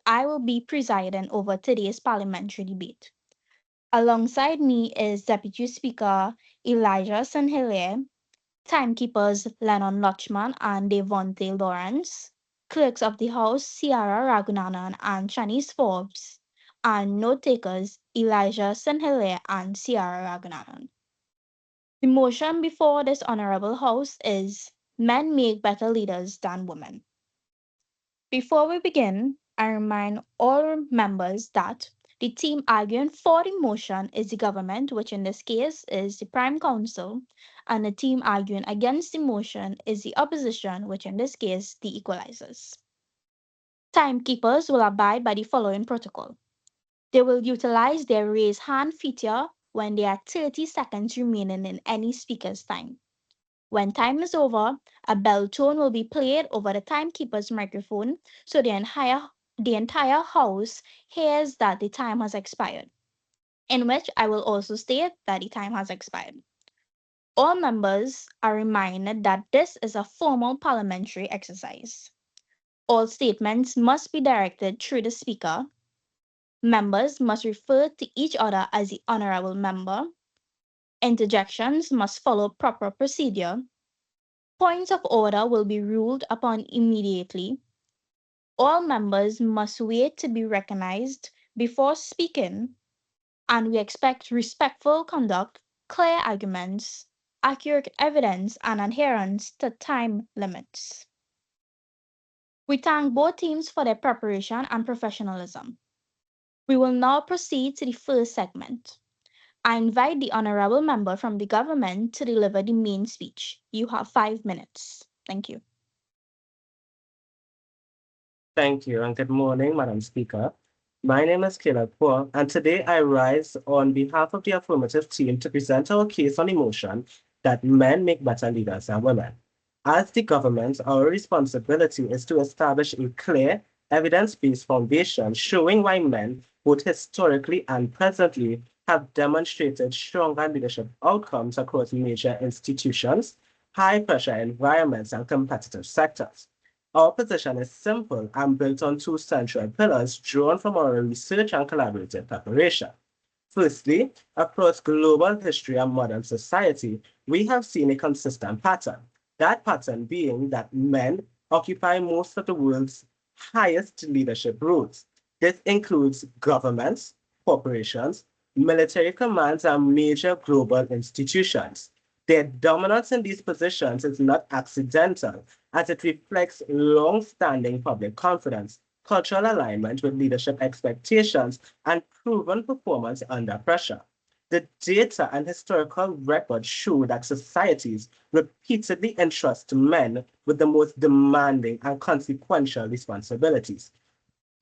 I will be presiding over today's parliamentary debate. Alongside me is Deputy Speaker Elijah Sanhele, timekeepers Lennon Lochman and Devontae Lawrence, clerks of the House Ciara Ragunanan and Shanice Forbes, and note takers Elijah Sanhele and Ciara Ragunanan. The motion before this honorable House is Men make better leaders than women. Before we begin, I remind all members that the team arguing for the motion is the government, which in this case is the Prime Council, and the team arguing against the motion is the opposition, which in this case the equalizers. Timekeepers will abide by the following protocol. They will utilize their raise hand feature when there are 30 seconds remaining in any speaker's time. When time is over, a bell tone will be played over the timekeeper's microphone so the entire house hears that the time has expired, in which I will also state that the time has expired. All members are reminded that this is a formal parliamentary exercise. All statements must be directed through the speaker. Members must refer to each other as the honorable member. Interjections must follow proper procedure. Points of order will be ruled upon immediately. All members must wait to be recognized before speaking, and we expect respectful conduct, clear arguments, accurate evidence, and adherence to time limits. We thank both teams for their preparation and professionalism. We will now proceed to the first segment. I invite the honorable member from the government to deliver the main speech. You have 5 minutes. Thank you. Thank you and good morning, Madam Speaker. My name is Caleb Poor, and today I rise on behalf of the affirmative team to present our case on the motion that men make better leaders than women. As the government, our responsibility is to establish a clear, evidence-based foundation showing why men, both historically and presently, have demonstrated stronger leadership outcomes across major institutions, high-pressure environments, and competitive sectors. Our position is simple and built on two central pillars drawn from our research and collaborative preparation. Firstly, across global history and modern society, we have seen a consistent pattern. That pattern being that men occupy most of the world's highest leadership roles. This includes governments, corporations, military commands, and major global institutions. Their dominance in these positions is not accidental, as it reflects long-standing public confidence, cultural alignment with leadership expectations, and proven performance under pressure. The data and historical records show that societies repeatedly entrust men with the most demanding and consequential responsibilities.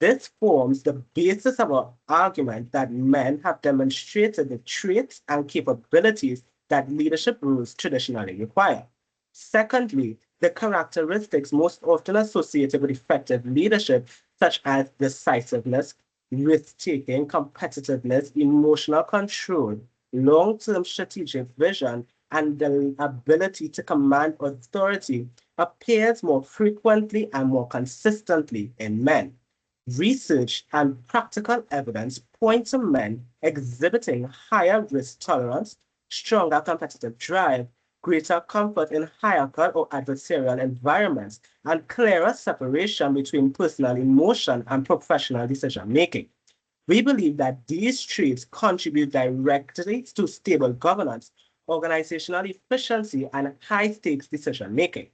This forms the basis of our argument that men have demonstrated the traits and capabilities that leadership roles traditionally require. Secondly, the characteristics most often associated with effective leadership, such as decisiveness, risk-taking, competitiveness, emotional control, long-term strategic vision, and the ability to command authority, appears more frequently and more consistently in men. Research and practical evidence point to men exhibiting higher risk tolerance, stronger competitive drive, greater comfort in hierarchical or adversarial environments, and clearer separation between personal emotion and professional decision making. We believe that these traits contribute directly to stable governance, organizational efficiency, and high stakes decision making.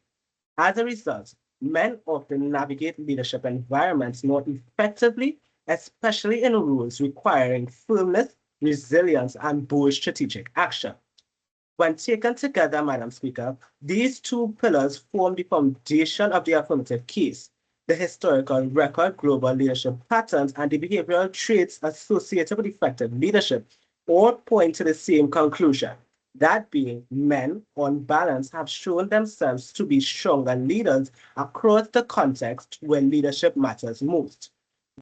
As a result, men often navigate leadership environments more effectively, especially in roles requiring firmness, resilience, and bold strategic action. When taken together, Madam Speaker, these two pillars form the foundation of the affirmative case. The historical record, global leadership patterns, and the behavioral traits associated with effective leadership all point to the same conclusion. That being, men, on balance, have shown themselves to be stronger leaders across the context where leadership matters most.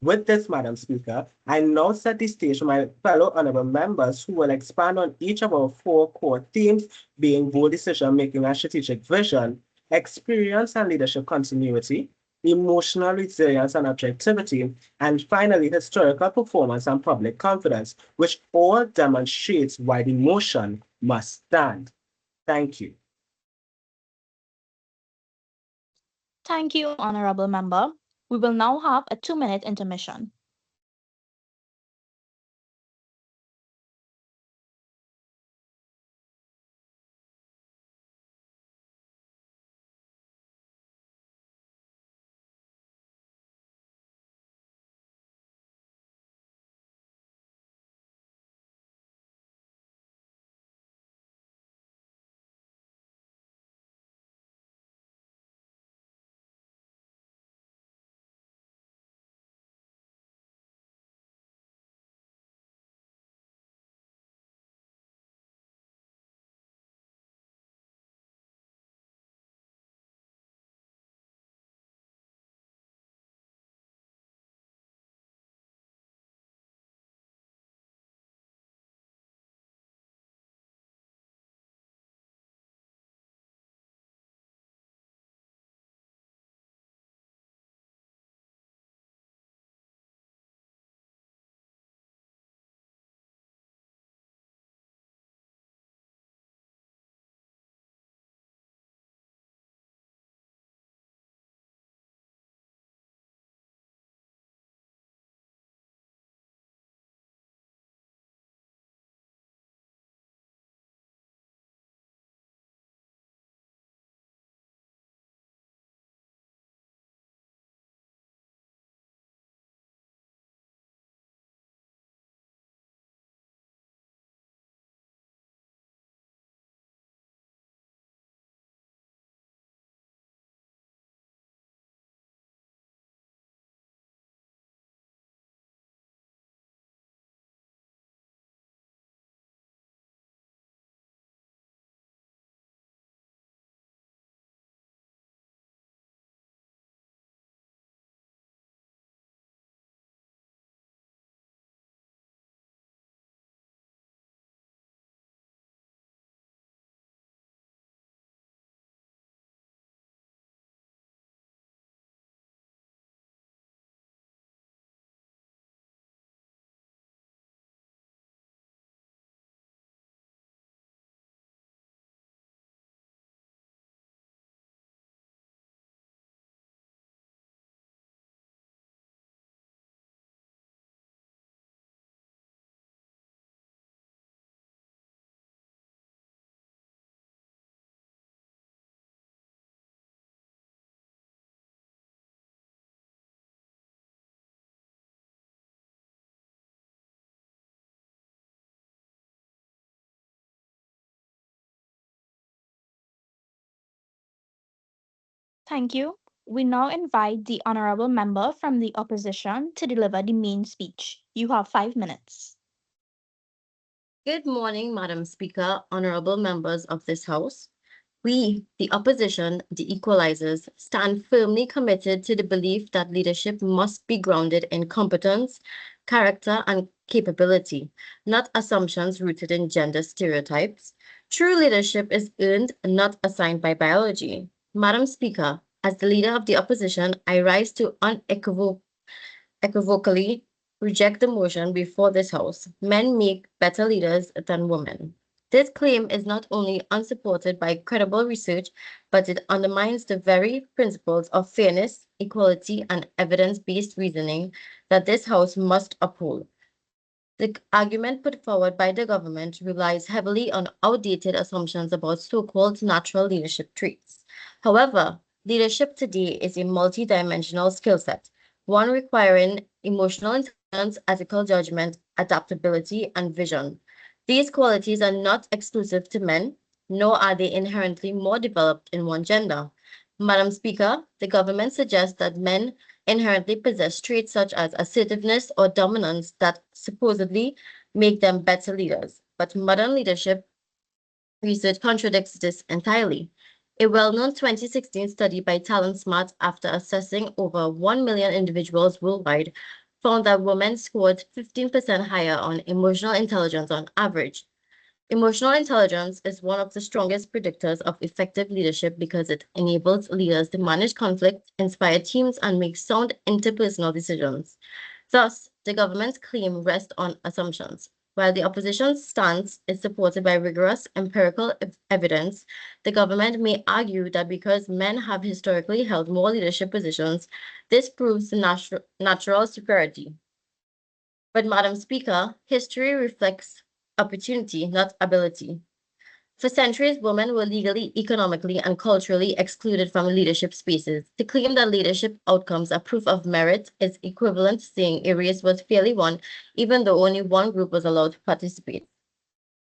With this, Madam Speaker, I now set the stage for my fellow honorable members who will expand on each of our four core themes, being bold decision making and strategic vision, experience and leadership continuity, emotional resilience and objectivity, and finally, historical performance and public confidence, which all demonstrates why the motion must stand. Thank you. Thank you, Honorable Member. We will now have a 2-minute intermission. Thank you. We now invite the Honorable Member from the opposition to deliver the main speech. You have 5 minutes. Good morning, Madam Speaker, honorable members of this House. We, the opposition, the equalizers, stand firmly committed to the belief that leadership must be grounded in competence, character, and capability, not assumptions rooted in gender stereotypes. True leadership is earned, not assigned by biology. Madam Speaker, as the leader of the opposition, I rise to unequivocally reject the motion before this House. Men make better leaders than women. This claim is not only unsupported by credible research, but it undermines the very principles of fairness, equality, and evidence based reasoning that this House must uphold. The argument put forward by the government relies heavily on outdated assumptions about so called natural leadership traits. However, leadership today is a multidimensional skill set, one requiring emotional intelligence, ethical judgment, adaptability, and vision. These qualities are not exclusive to men, nor are they inherently more developed in one gender. Madam Speaker, the government suggests that men inherently possess traits such as assertiveness or dominance that supposedly make them better leaders. But modern leadership research contradicts this entirely. A well-known 2016 study by Talent Smart, after assessing over 1 million individuals worldwide, found that women scored 15% higher on emotional intelligence on average. Emotional intelligence is one of the strongest predictors of effective leadership because it enables leaders to manage conflict, inspire teams, and make sound interpersonal decisions. Thus, the government's claim rests on assumptions. While the opposition's stance is supported by rigorous empirical evidence, the government may argue that because men have historically held more leadership positions, this proves the natural superiority. But, Madam Speaker, history reflects opportunity, not ability. For centuries, women were legally, economically, and culturally excluded from leadership spaces. To claim that leadership outcomes are proof of merit is equivalent to saying a race was fairly won, even though only one group was allowed to participate.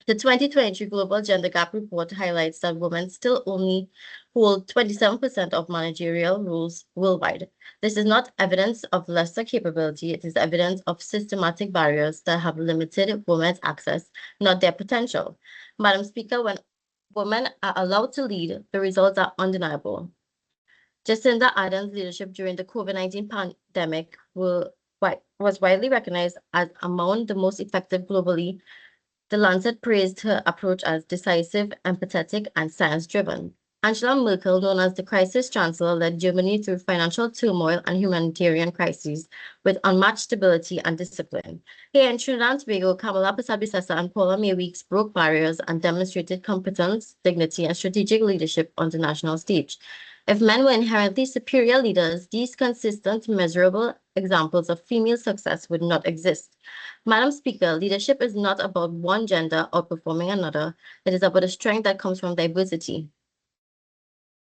The 2023 Global Gender Gap Report highlights that women still only hold 27% of managerial roles worldwide. This is not evidence of lesser capability, it is evidence of systematic barriers that have limited women's access, not their potential. Madam Speaker, when women are allowed to lead, the results are undeniable. Jacinda Ardern's leadership during the COVID-19 pandemic was widely recognized as among the most effective globally. The Lancet praised her approach as decisive, empathetic, and science-driven. Angela Merkel, known as the crisis chancellor, led Germany through financial turmoil and humanitarian crises with unmatched stability and discipline. Here in Trinidad and Tobago, Kamala Persad-Bissessar and Paula May Weeks broke barriers and demonstrated competence, dignity, and strategic leadership on the national stage. If men were inherently superior leaders, these consistent, measurable examples of female success would not exist. Madam Speaker, leadership is not about one gender outperforming another. It is about a strength that comes from diversity.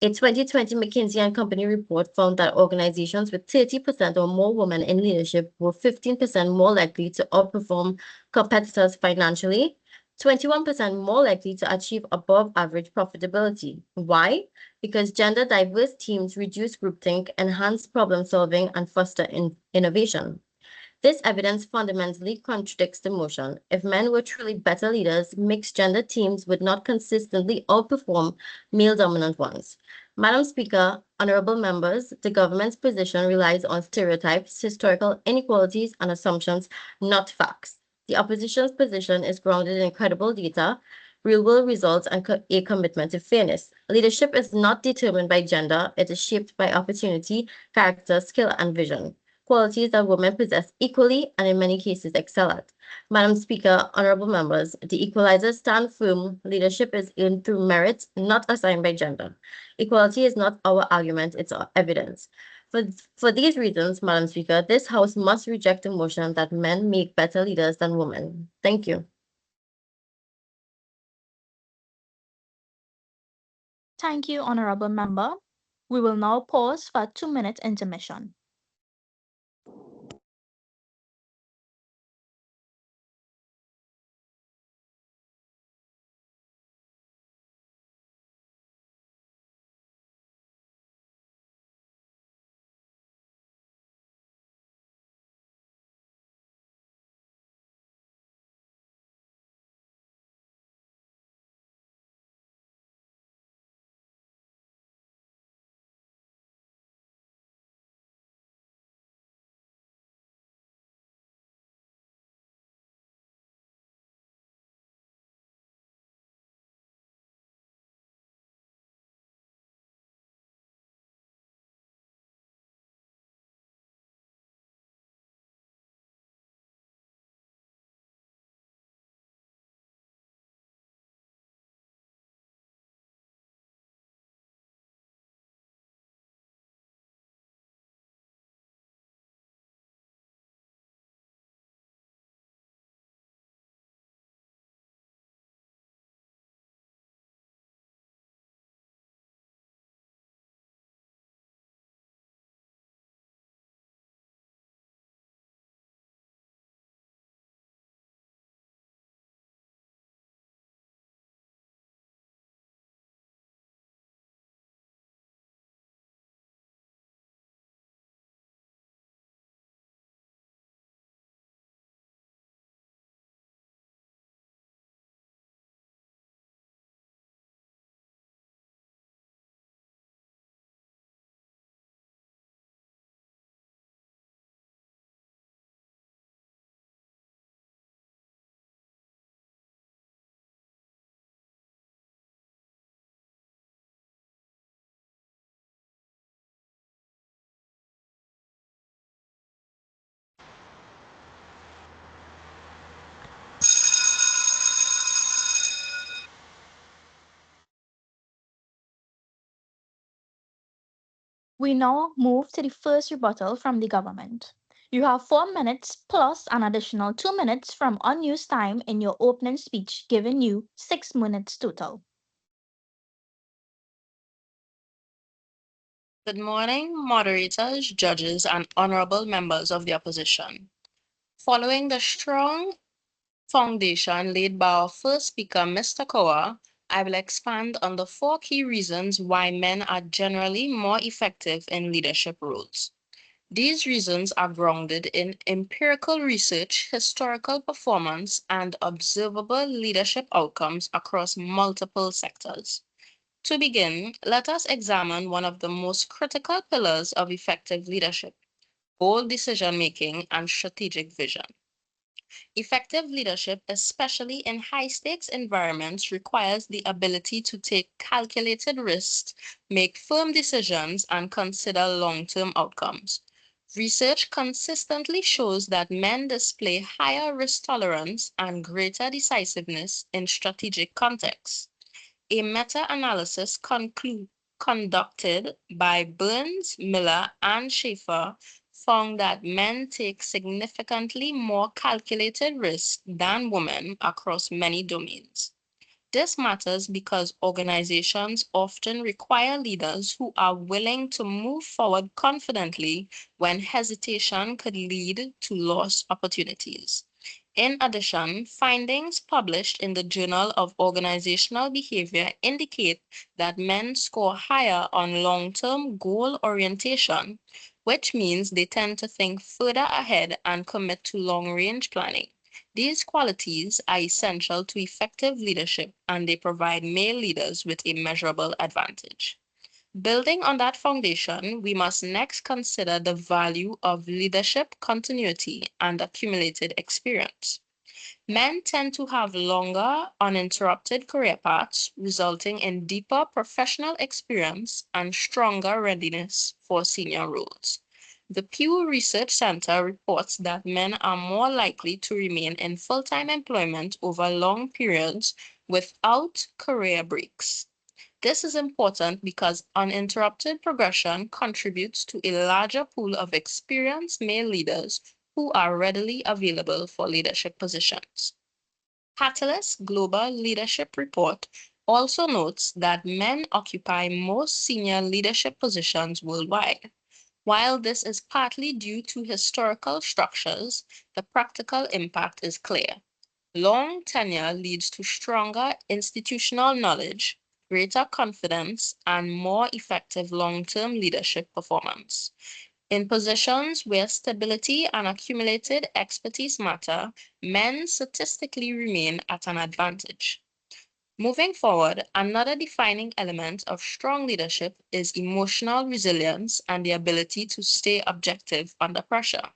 A 2020 McKinsey and Company report found that organizations with 30% or more women in leadership were 15% more likely to outperform competitors financially, 21% more likely to achieve above average profitability. Why? Because gender diverse teams reduce groupthink, enhance problem solving, and foster innovation. This evidence fundamentally contradicts the motion. If men were truly better leaders, mixed gender teams would not consistently outperform male dominant ones. Madam Speaker, honorable members, the government's position relies on stereotypes, historical inequalities, and assumptions, not facts. The opposition's position is grounded in credible data, real-world results, and a commitment to fairness. Leadership is not determined by gender, it is shaped by opportunity, character, skill, and vision, qualities that women possess equally and in many cases excel at. Madam Speaker, honorable members, the equalizers stand firm. Leadership is earned through merit, not assigned by gender. Equality is not our argument, it's our evidence. For these reasons, Madam Speaker, this House must reject the motion that men make better leaders than women. Thank you. Thank you, Honorable Member. We will now pause for a 2-minute intermission. We now move to the first rebuttal from the government. You have 4 minutes plus an additional 2 minutes from unused time in your opening speech, giving you 6 minutes total. Good morning, moderators, judges, and honorable members of the opposition. Following the strong foundation laid by our first speaker, Mr. Kaur, I will expand on the 4 key reasons why men are generally more effective in leadership roles. These reasons are grounded in empirical research, historical performance, and observable leadership outcomes across multiple sectors. To begin, let us examine one of the most critical pillars of effective leadership: bold decision making and strategic vision. Effective leadership, especially in high stakes environments, requires the ability to take calculated risks, make firm decisions, and consider long term outcomes. Research consistently shows that men display higher risk tolerance and greater decisiveness in strategic contexts. A meta-analysis conducted by Burns, Miller, and Schaefer found that men take significantly more calculated risks than women across many domains. This matters because organizations often require leaders who are willing to move forward confidently when hesitation could lead to lost opportunities. In addition, findings published in the Journal of Organizational Behavior indicate that men score higher on long-term goal orientation, which means they tend to think further ahead and commit to long-range planning. These qualities are essential to effective leadership, and they provide male leaders with a measurable advantage. Building on that foundation, we must next consider the value of leadership continuity and accumulated experience. Men tend to have longer, uninterrupted career paths, resulting in deeper professional experience and stronger readiness for senior roles. The Pew Research Center reports that men are more likely to remain in full-time employment over long periods without career breaks. This is important because uninterrupted progression contributes to a larger pool of experienced male leaders who are readily available for leadership positions. Catalyst Global Leadership Report also notes that men occupy most senior leadership positions worldwide. While this is partly due to historical structures, the practical impact is clear. Long tenure leads to stronger institutional knowledge, greater confidence, and more effective long-term leadership performance. In positions where stability and accumulated expertise matter, men statistically remain at an advantage. Moving forward, another defining element of strong leadership is emotional resilience and the ability to stay objective under pressure.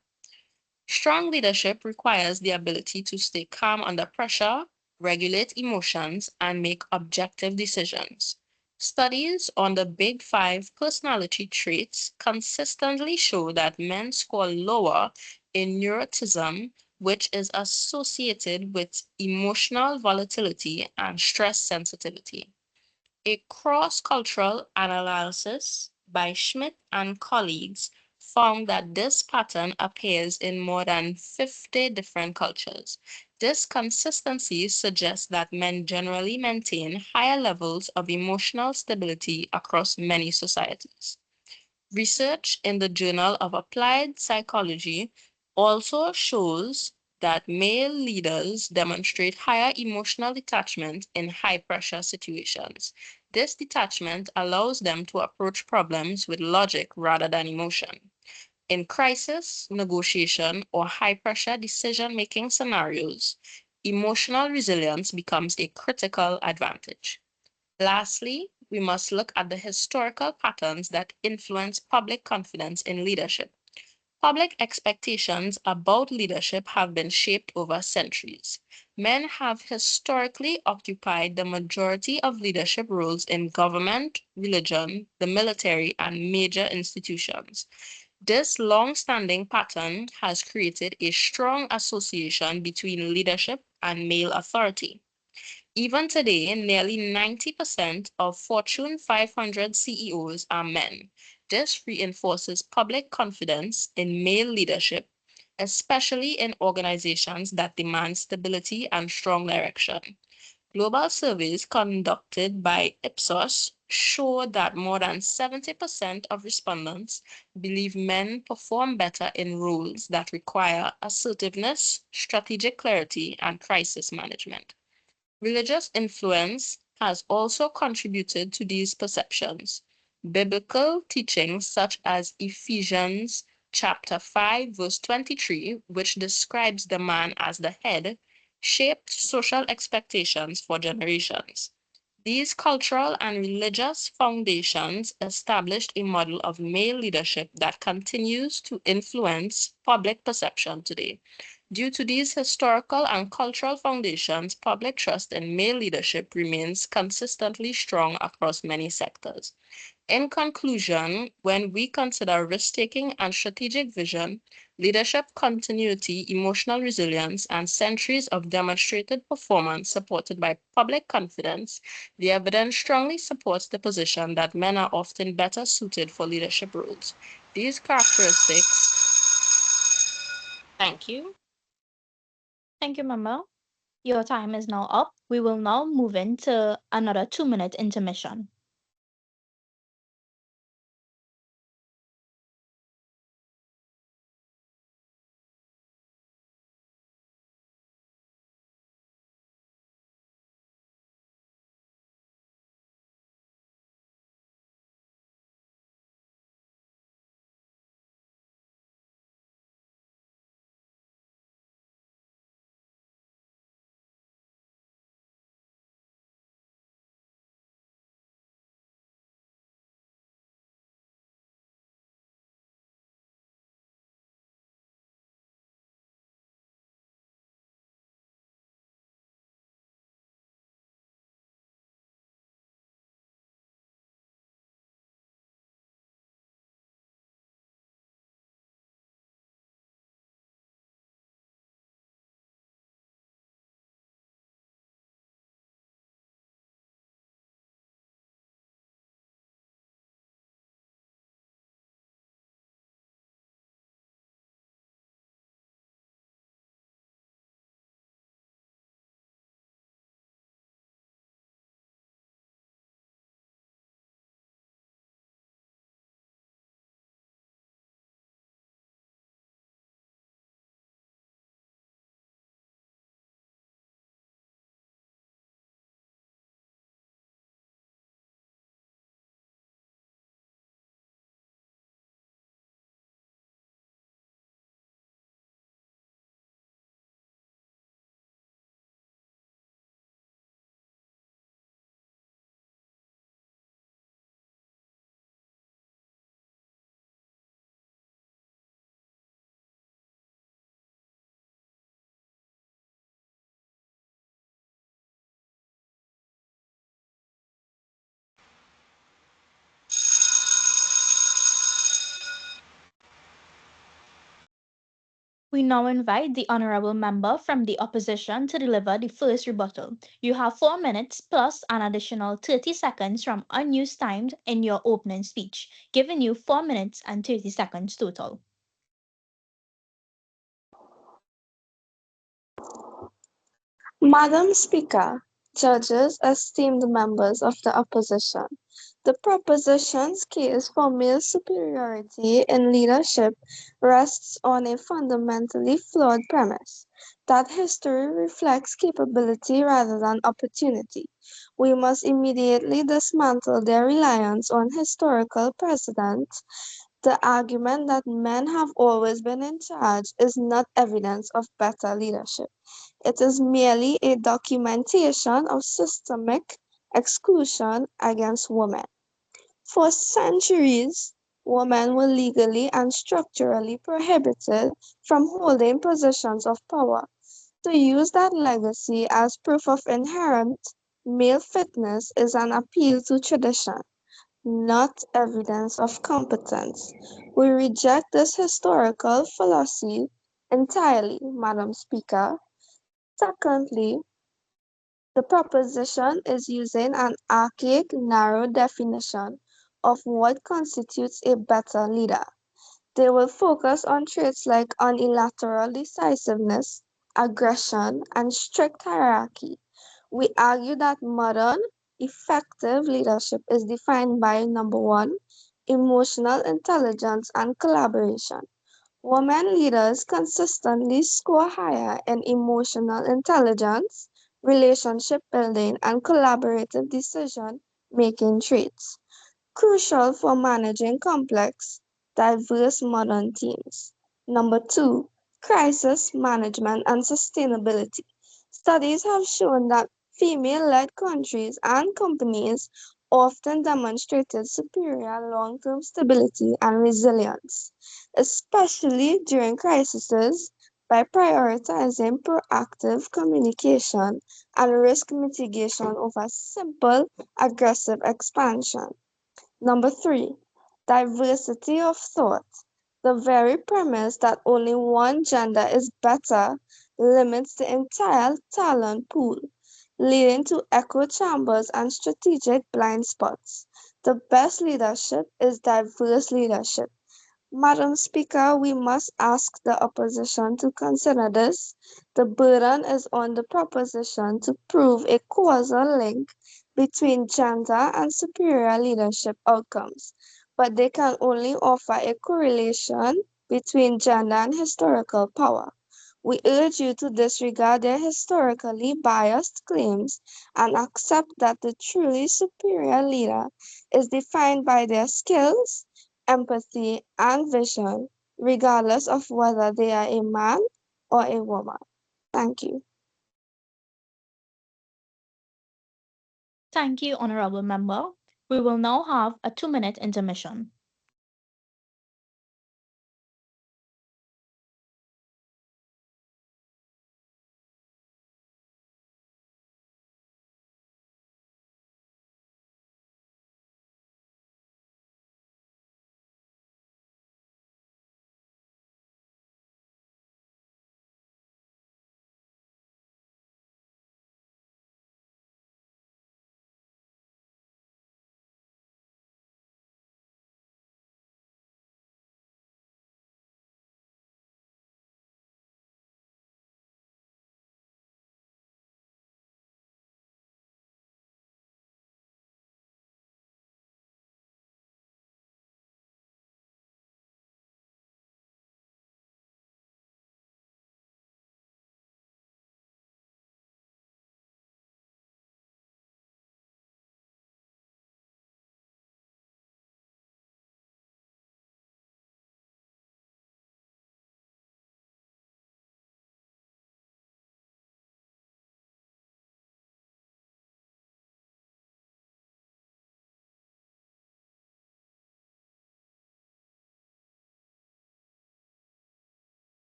Strong leadership requires the ability to stay calm under pressure, regulate emotions, and make objective decisions. Studies on the Big Five personality traits consistently show that men score lower in neuroticism, which is associated with emotional volatility and stress sensitivity. A cross-cultural analysis by Schmidt and colleagues found that this pattern appears in more than 50 different cultures. This consistency suggests that men generally maintain higher levels of emotional stability across many societies. Research in the Journal of Applied Psychology also shows that male leaders demonstrate higher emotional detachment in high pressure situations. This detachment allows them to approach problems with logic rather than emotion. In crisis, negotiation, or high pressure decision making scenarios, emotional resilience becomes a critical advantage. Lastly, we must look at the historical patterns that influence public confidence in leadership. Public expectations about leadership have been shaped over centuries. Men have historically occupied the majority of leadership roles in government, religion, the military, and major institutions. This long-standing pattern has created a strong association between leadership and male authority. Even today, nearly 90% of Fortune 500 CEOs are men. This reinforces public confidence in male leadership, especially in organizations that demand stability and strong direction. Global surveys conducted by Ipsos show that more than 70% of respondents believe men perform better in roles that require assertiveness, strategic clarity, and crisis management. Religious influence has also contributed to these perceptions. Biblical teachings such as Ephesians chapter 5 verse 23, which describes the man as the head, shaped social expectations for generations. These cultural and religious foundations established a model of male leadership that continues to influence public perception today. Due to these historical and cultural foundations, public trust in male leadership remains consistently strong across many sectors. In conclusion, when we consider risk taking and strategic vision, leadership continuity, emotional resilience, and centuries of demonstrated performance supported by public confidence, the evidence strongly supports the position that men are often better suited for leadership roles. These characteristics, thank you. Thank you, Mama. Your time is now up. We will now move into another 2 minute intermission. We now invite the honorable member from the opposition to deliver the first rebuttal. You have 4 minutes plus an additional 30 seconds from unused time in your opening speech, giving you 4 minutes and 30 seconds total. Madam Speaker, judges, esteemed members of the opposition, the proposition's case for male superiority in leadership rests on a fundamentally flawed premise that history reflects capability rather than opportunity. We must immediately dismantle their reliance on historical precedent. The argument that men have always been in charge is not evidence of better leadership. It is merely a documentation of systemic exclusion against women. For centuries, women were legally and structurally prohibited from holding positions of power. To use that legacy as proof of inherent male fitness is an appeal to tradition, not evidence of competence. We reject this historical fallacy entirely, Madam Speaker. Secondly, the proposition is using an archaic, narrow definition of what constitutes a better leader. They will focus on traits like unilateral decisiveness, aggression, and strict hierarchy. We argue that modern, effective leadership is defined by number one, emotional intelligence and collaboration. Women leaders consistently score higher in emotional intelligence, relationship building, and collaborative decision making traits, crucial for managing complex, diverse modern teams. Number two, crisis management and sustainability. Studies have shown that female led countries and companies often demonstrated superior long term stability and resilience, especially during crises, by prioritizing proactive communication and risk mitigation over simple aggressive expansion. Number three, diversity of thought. The very premise that only one gender is better limits the entire talent pool, leading to echo chambers and strategic blind spots. The best leadership is diverse leadership. Madam Speaker, we must ask the opposition to consider this. The burden is on the proposition to prove a causal link between gender and superior leadership outcomes, but they can only offer a correlation between gender and historical power. We urge you to disregard their historically biased claims and accept that the truly superior leader is defined by their skills, empathy, and vision, regardless of whether they are a man or a woman. Thank you. Thank you, Honorable Member. We will now have a 2-minute intermission.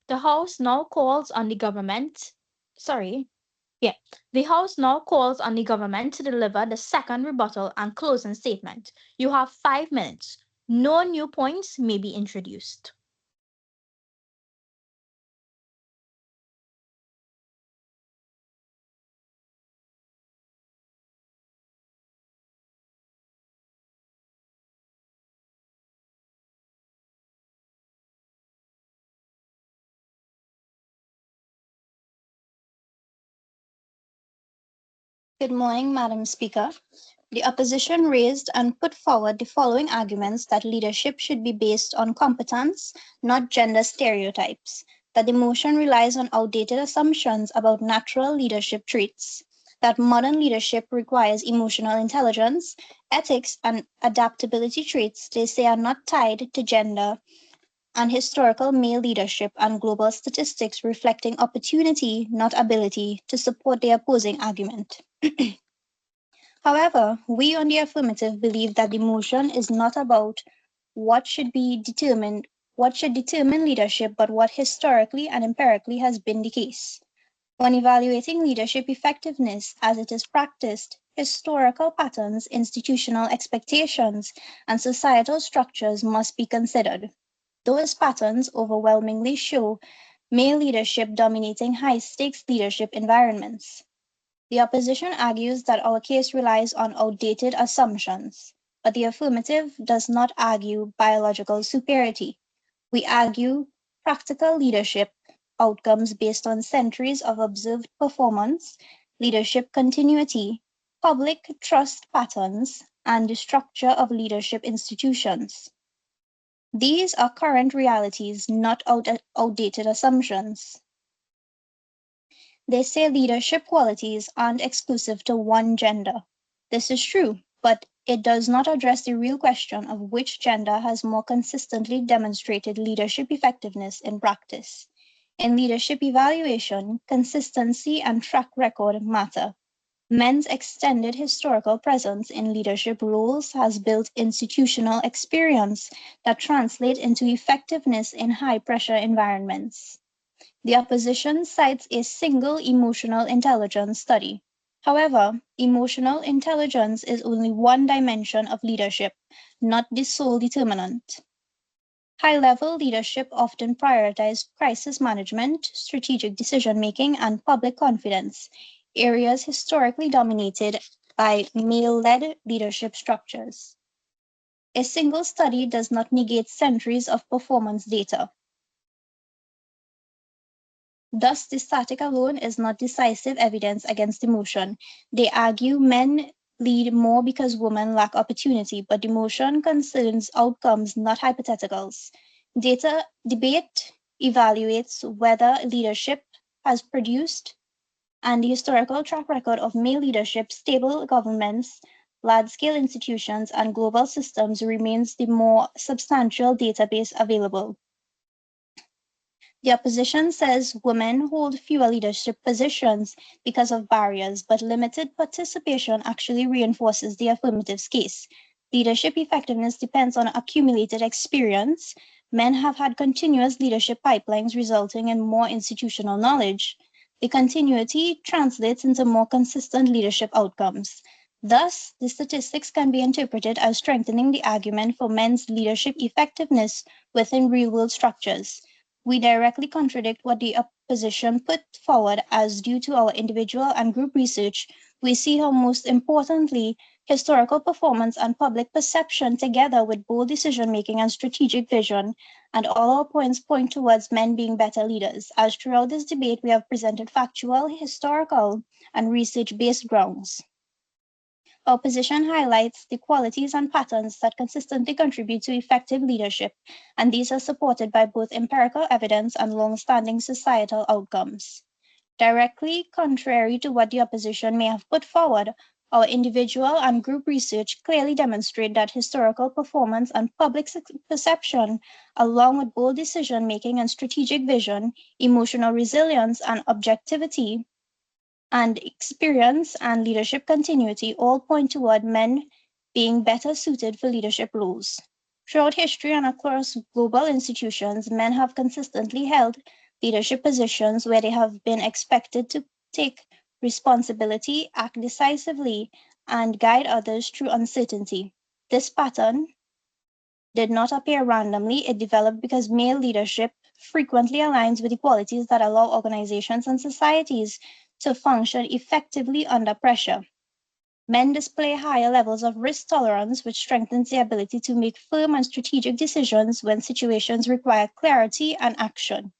The House now calls on the government, sorry, yeah, the House now calls on the government to deliver the second rebuttal and closing statement. You have 5 minutes. No new points may be introduced. Good morning, Madam Speaker. The opposition raised and put forward the following arguments: that leadership should be based on competence, not gender stereotypes; that the motion relies on outdated assumptions about natural leadership traits; that modern leadership requires emotional intelligence, ethics, and adaptability traits they say are not tied to gender, and historical male leadership and global statistics reflecting opportunity, not ability, to support their opposing argument. However, we on the affirmative believe that emotion is not about what should be determined, what should determine leadership, but what historically and empirically has been the case. When evaluating leadership effectiveness as it is practiced, historical patterns, institutional expectations, and societal structures must be considered. Those patterns overwhelmingly show male leadership dominating high stakes leadership environments. The opposition argues that our case relies on outdated assumptions, but the affirmative does not argue biological superiority. We argue practical leadership outcomes based on centuries of observed performance, leadership continuity, public trust patterns, and the structure of leadership institutions. These are current realities, not outdated assumptions. They say leadership qualities aren't exclusive to one gender. This is true, but it does not address the real question of which gender has more consistently demonstrated leadership effectiveness in practice. In leadership evaluation, consistency and track record matter. Men's extended historical presence in leadership roles has built institutional experience that translate into effectiveness in high pressure environments. The opposition cites a single emotional intelligence study. However, emotional intelligence is only one dimension of leadership, not the sole determinant. High level leadership often prioritizes crisis management, strategic decision making, and public confidence, areas historically dominated by male led leadership structures. A single study does not negate centuries of performance data. Thus, the static alone is not decisive evidence against emotion. They argue men lead more because women lack opportunity, but emotion concerns outcomes, not hypotheticals. Data debate evaluates whether leadership has produced and the historical track record of male leadership, stable governments, large scale institutions, and global systems remains the more substantial database available. The opposition says women hold fewer leadership positions because of barriers, but limited participation actually reinforces the affirmative's case. Leadership effectiveness depends on accumulated experience. Men have had continuous leadership pipelines resulting in more institutional knowledge. The continuity translates into more consistent leadership outcomes. Thus, the statistics can be interpreted as strengthening the argument for men's leadership effectiveness within real world structures. We directly contradict what the opposition put forward as due to our individual and group research. We see how, most importantly, historical performance and public perception, together with bold decision making and strategic vision, and all our points point towards men being better leaders. As throughout this debate, we have presented factual, historical, and research based grounds. Our position highlights the qualities and patterns that consistently contribute to effective leadership, and these are supported by both empirical evidence and long-standing societal outcomes. Directly contrary to what the opposition may have put forward, our individual and group research clearly demonstrate that historical performance and public perception, along with bold decision making and strategic vision, emotional resilience and objectivity, and experience and leadership continuity all point toward men being better suited for leadership roles. Throughout history and across global institutions, men have consistently held leadership positions where they have been expected to take responsibility, act decisively, and guide others through uncertainty. This pattern did not appear randomly, it developed because male leadership frequently aligns with the qualities that allow organizations and societies to function effectively under pressure. Men display higher levels of risk tolerance, which strengthens their ability to make firm and strategic decisions when situations require clarity and action.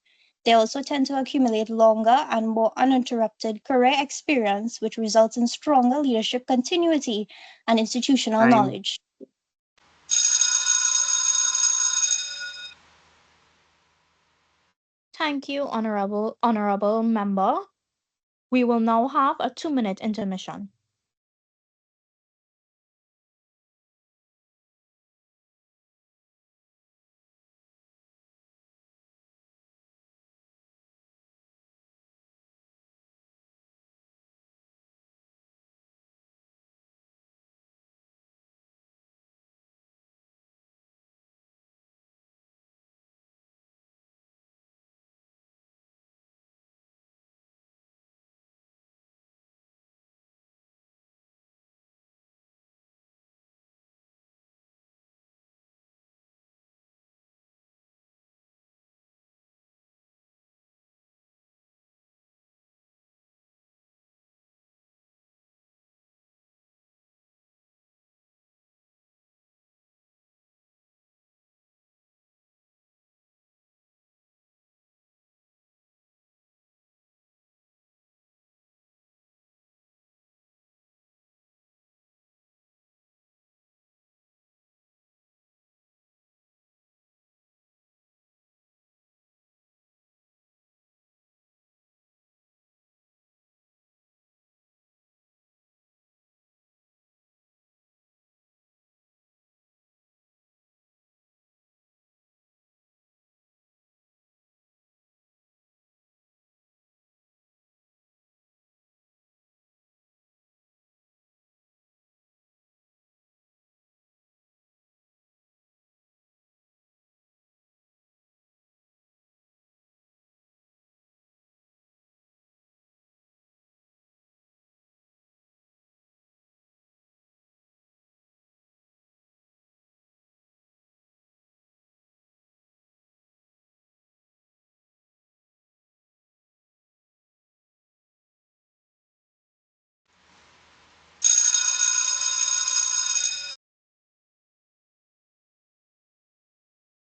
They also tend to accumulate longer and more uninterrupted career experience, which results in stronger leadership continuity and institutional Time. knowledge. Thank you, honorable member. We will now have a 2-minute intermission.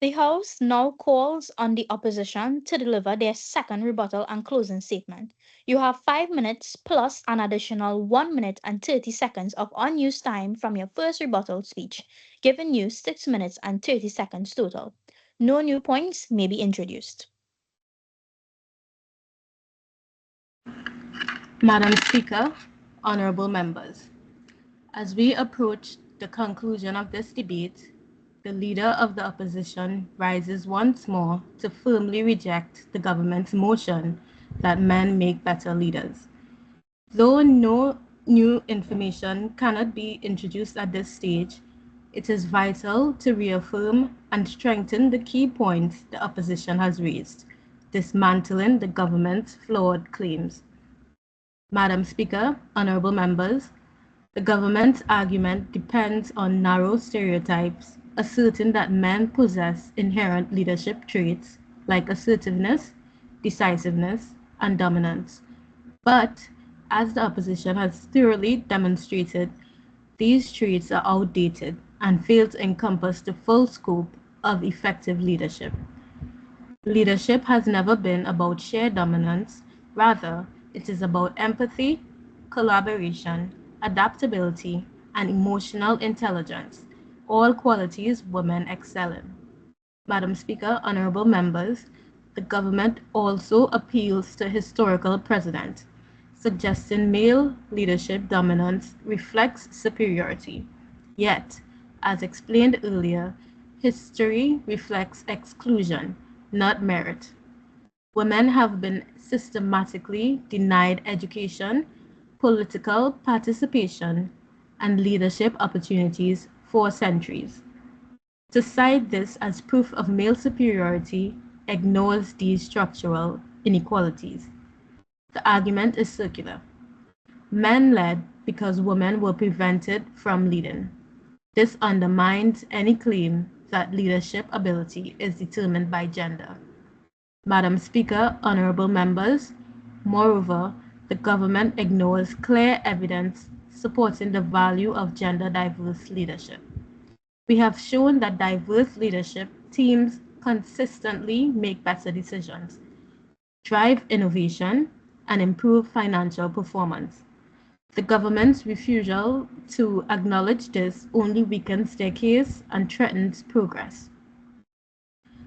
The House now calls on the opposition to deliver their second rebuttal and closing statement. You have 5 minutes plus an additional 1 minute and 30 seconds of unused time from your first rebuttal speech, giving you 6 minutes and 30 seconds total. No new points may be introduced. Madam Speaker, honorable members, as we approach the conclusion of this debate, the leader of the opposition rises once more to firmly reject the government's motion that men make better leaders. Though no new information cannot be introduced at this stage, it is vital to reaffirm and strengthen the key points the opposition has raised, dismantling the government's flawed claims. Madam Speaker, honorable members, the government's argument depends on narrow stereotypes, asserting that men possess inherent leadership traits like assertiveness, decisiveness, and dominance. But, as the opposition has thoroughly demonstrated, these traits are outdated and fail to encompass the full scope of effective leadership. Leadership has never been about sheer dominance, rather, it is about empathy, collaboration, adaptability, and emotional intelligence, all qualities women excel in. Madam Speaker, honorable members, the government also appeals to historical precedent, suggesting male leadership dominance reflects superiority. Yet, as explained earlier, history reflects exclusion, not merit. Women have been systematically denied education, political participation, and leadership opportunities for centuries. To cite this as proof of male superiority ignores these structural inequalities. The argument is circular. Men led because women were prevented from leading. This undermines any claim that leadership ability is determined by gender. Madam Speaker, honorable members, moreover, the government ignores clear evidence supporting the value of gender diverse leadership. We have shown that diverse leadership teams consistently make better decisions, drive innovation, and improve financial performance. The government's refusal to acknowledge this only weakens their case and threatens progress.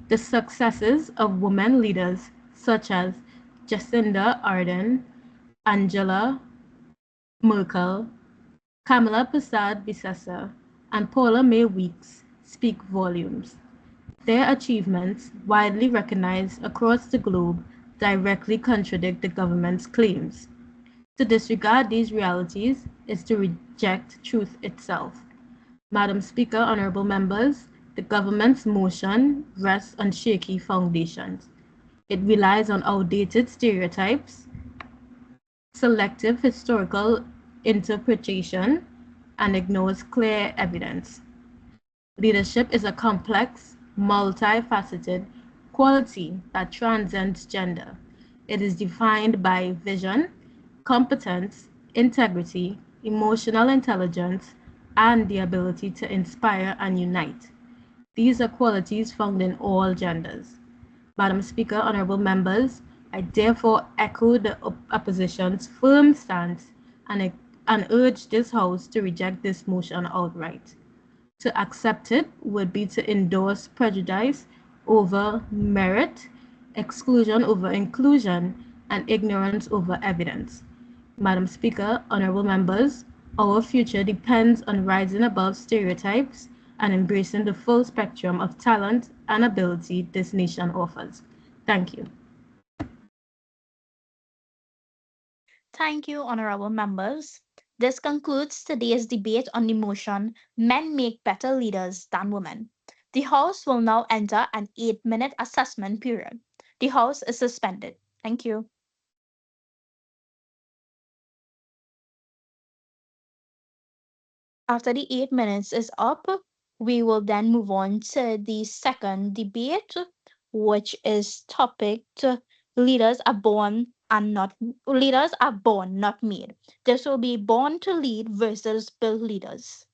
The successes of women leaders such as Jacinda Ardern Angela Merkel, Kamala Prasad Bisesa, and Paula May Weeks speak volumes. Their achievements, widely recognized across the globe, directly contradict the government's claims. To disregard these realities is to reject truth itself. Madam Speaker, honorable members, the government's motion rests on shaky foundations. It relies on outdated stereotypes, selective historical interpretation, and ignores clear evidence. Leadership is a complex, multifaceted quality that transcends gender. It is defined by vision, competence, integrity, emotional intelligence, and the ability to inspire and unite. These are qualities found in all genders. Madam Speaker, honorable members, I therefore echo the opposition's firm stance and urge this House to reject this motion outright. To accept it would be to endorse prejudice over merit, exclusion over inclusion, and ignorance over evidence. Madam Speaker, honorable members, our future depends on rising above stereotypes and embracing the full spectrum of talent and ability this nation offers. Thank you. Thank you, honorable members. This concludes today's debate on the motion Men Make Better Leaders Than Women. The House will now enter an 8-minute assessment period. The House is suspended. Thank you. After the 8 minutes is up, we will then move on to the second debate, which is topic leaders are born and not leaders are born, not made. This will be born to lead versus build leaders.